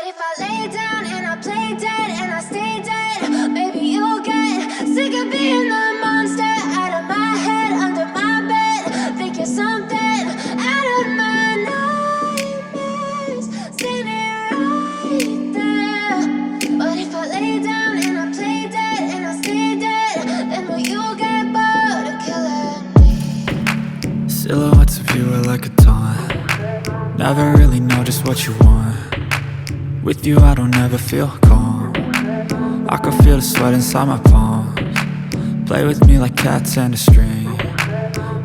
But if I lay down and I play dead and I stay dead, maybe you'll get sick of being the monster out of my head, under my bed. Think you're something out of my nightmares, standing right there. But if I lay down and I play dead and I stay dead, then will you get bored of killing me? Silhouettes of you are like a taunt. Never really know just what you want. With you I don't ever feel calm. I can feel the sweat inside my palms. Play with me like cats and a string.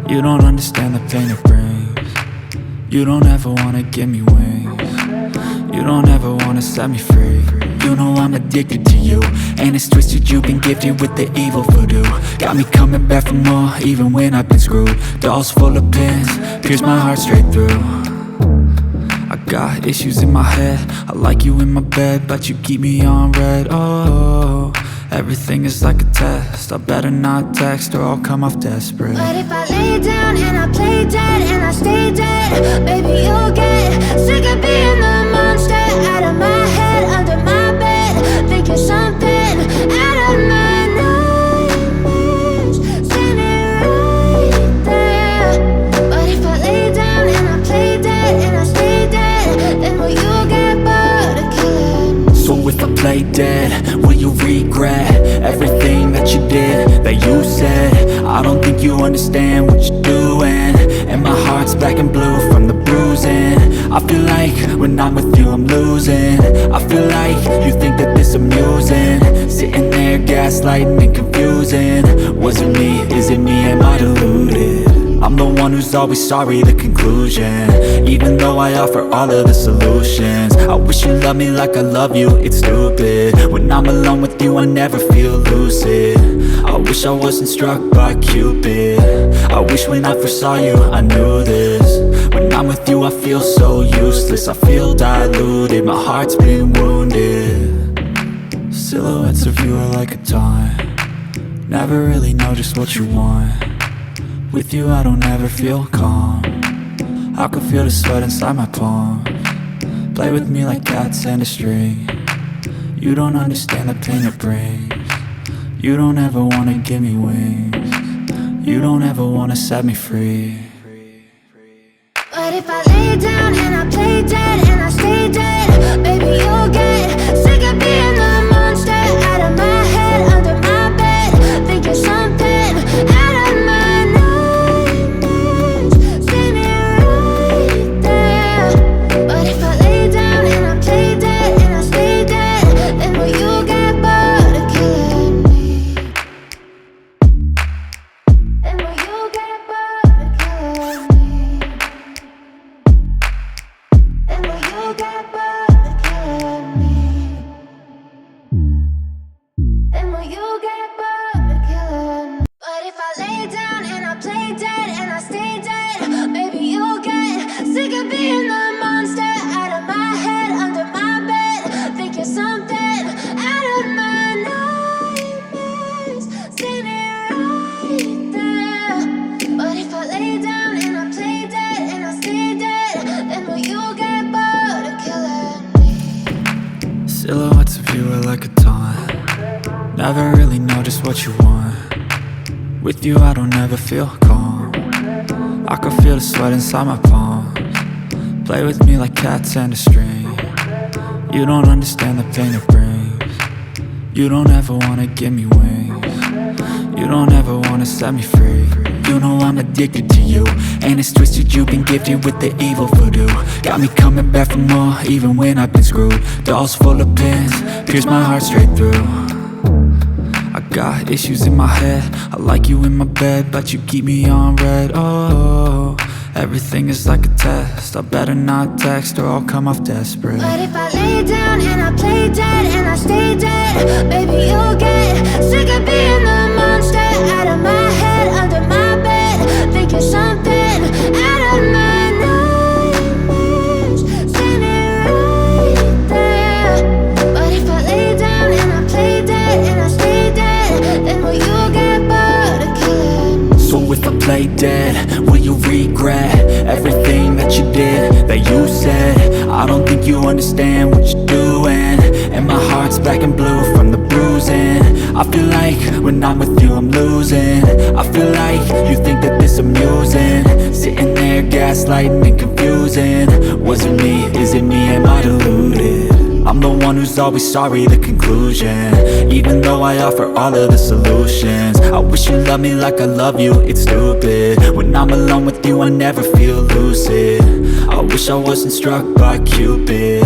You don't understand the pain it brings. You don't ever wanna give me wings. You don't ever wanna set me free. You know I'm addicted to you, and it's twisted, you've been gifted with the evil voodoo. Got me coming back for more, even when I've been screwed. Dolls full of pins, pierce my heart straight through. I got issues in my head, I like you in my bed, but you keep me on red. Oh, everything is like a test, I better not text or I'll come off desperate. But if I lay down and I play dead and I stay dead, maybe you'll get sick of being the monster out of my head, under my bed. Think you're something out of my nightmares, standing right there. But if I lay down and I play dead and I stay dead, then will you get bored of killing me? So if I play dead, will you regret everything that you did, that you said? I don't think you understand what you're doing, and my heart's black and blue from the bruising. I feel like when I'm with you I'm losing. I feel like you think that this amusing, sitting there gaslighting and confusing. Was it me? Is it me? Am I deluded? I'm the one who's always sorry, the conclusion, even though I offer all of the solutions. I wish you loved me like I love you, it's stupid. When I'm alone with you I never feel lucid. I wish I wasn't struck by Cupid. I wish when I first saw you I knew this. When I'm with you I feel so useless, I feel diluted, my heart's been wounded. Silhouettes of you are like a taunt. Never really know just what you want. With you I don't ever feel calm. I can feel the sweat inside my palms. Play with me like cats and a string. You don't understand the pain it brings. You don't ever wanna give me wings. You don't ever wanna set me free. But if I lay down and I play dead and I stay dead, maybe you'll get sick of being the monster out of my head, under my bed. Think you're something out of my nightmares, standing right there. But if I lay down and I play dead and I stay dead, then will you get bored of killing me? Then will you get bored of killing me? Then will you get bored of killing me? Then will you get bored of killing me? But if I lay down and I play dead and I stay dead, maybe you'll get sick of being the monster out of my head, under my bed. Think you're something out of my nightmares, standing right there. But if I lay down and I play dead and I stay dead, then will you get bored of killing me? Silhouettes of you are like a taunt. Never really know just what you want. With you I don't ever feel calm. I can feel the sweat inside my palms. Play with me like cats and a string. You don't understand the pain it brings. You don't ever wanna give me wings. You don't ever wanna set me free. You know I'm addicted to you, and it's twisted, you've been gifted with the evil voodoo. Got me coming back for more, even when I've been screwed. Dolls full of pins, pierce my heart straight through. I got issues in my head, I like you in my bed, but you keep me on red. Oh, everything is like a test, I better not text or I'll come off desperate. But if I lay down and I play dead and I stay dead, maybe you'll get sick of being the monster out of my head, under my bed. Think you're something out of my nightmares, standing right there. But if I lay down and I play dead and I stay dead, then will you get bored of killing me? So if I play dead, will you regret everything that you did, that you said? I don't think you understand what you're doing. heart's black and blue from the bruising. I feel like when I'm with you I'm losing. I feel like you think that this amusing, sitting there gaslighting and confusing. Was it me? Is it me? Am I deluded? I'm the one who's always sorry, the conclusion. Even though I offer all of the solutions, I wish you loved me like I love you, it's stupid. When I'm alone with you I never feel lucid. I wish I wasn't struck by Cupid.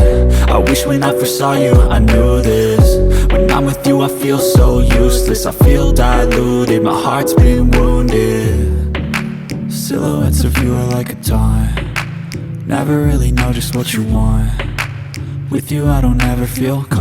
I wish when I first saw you I knew this. When I'm with you I feel so useless, I feel diluted, my heart's been wounded. Silhouettes of you are like a taunt, never really know just what you want. With you I don't ever feel calm.